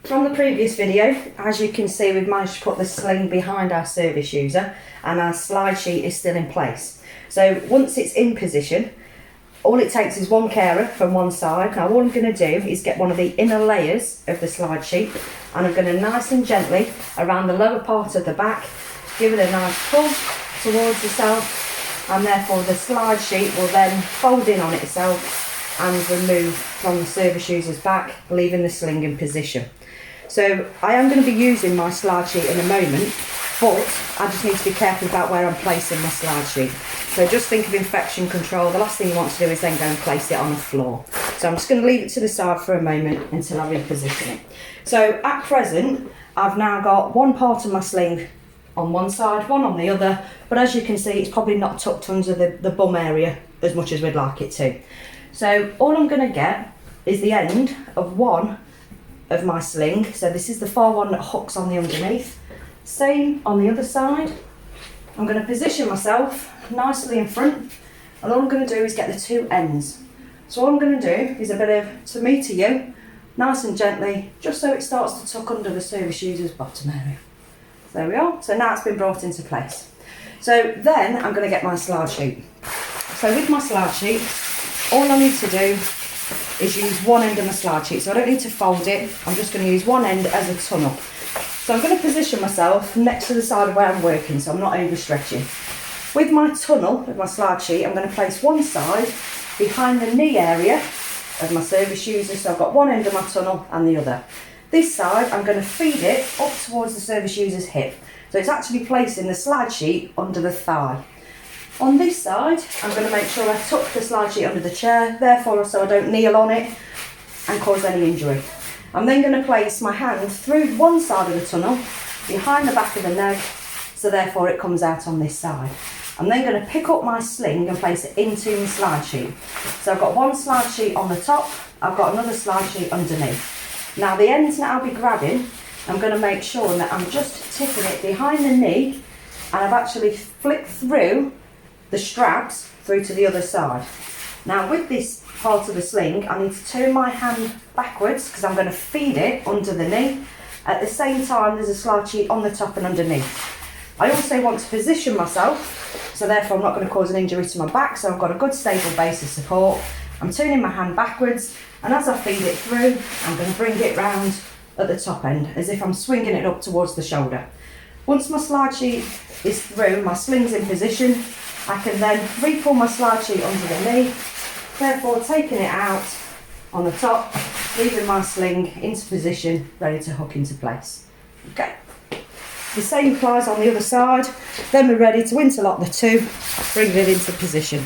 From the previous video, as you can see, we've managed to put the sling behind our service user and our slide sheet is still in place. So once it's in position, all it takes is one carer from one side. Now all I'm going to do is get one of the inner layers of the slide sheet and I'm going to nice and gently around the lower part of the back, give it a nice pull towards itself, and therefore the slide sheet will then fold in on itself and remove from the service user's back, leaving the sling in position. So I am going to be using my slide sheet in a moment, but I just need to be careful about where I'm placing my slide sheet. So just think of infection control. The last thing you want to do is then go and place it on the floor. So I'm just going to leave it to the side for a moment until I reposition it. So at present, I've now got one part of my sling on one side, one on the other, but as you can see, it's probably not tucked under the bum area as much as we'd like it to. So all I'm going to get is the end of one of my sling. So this is the far one that hooks on the underneath. Same on the other side. I'm going to position myself nicely in front, and all I'm going to do is get the two ends. So all I'm going to do is a bit of to me to you, nice and gently, just so it starts to tuck under the service user's bottom area. So there we are. So now it's been brought into place. So then I'm going to get my slide sheet. So with my slide sheet, all I need to do is use one end of my slide sheet. So I don't need to fold it. I'm just going to use one end as a tunnel. So I'm going to position myself next to the side of where I'm working, so I'm not overstretching. With my tunnel, with my slide sheet, I'm going to place one side behind the knee area of my service user. So I've got one end of my tunnel and the other. This side, I'm going to feed it up towards the service user's hip. So it's actually placing the slide sheet under the thigh. On this side, I'm going to make sure I tuck the slide sheet under the chair, therefore so I don't kneel on it and cause any injury. I'm then going to place my hand through one side of the tunnel, behind the back of the neck, so therefore it comes out on this side. I'm then going to pick up my sling and place it into my slide sheet. So I've got one slide sheet on the top, I've got another slide sheet underneath. Now the ends that I'll be grabbing, I'm going to make sure that I'm just tipping it behind the knee, and I've actually flicked through the straps through to the other side. Now with this part of the sling, I need to turn my hand backwards because I'm going to feed it under the knee. At the same time, there's a slide sheet on the top and underneath. I also want to position myself, so therefore I'm not going to cause an injury to my back, so I've got a good stable base of support. I'm turning my hand backwards, and as I feed it through, I'm going to bring it round at the top end, as if I'm swinging it up towards the shoulder. Once my slide sheet is through, my sling's in position, I can then re-pull my slide sheet under the knee, therefore taking it out on the top, leaving my sling into position, ready to hook into place. Okay. The same applies on the other side, then we're ready to interlock the two, bring it into position.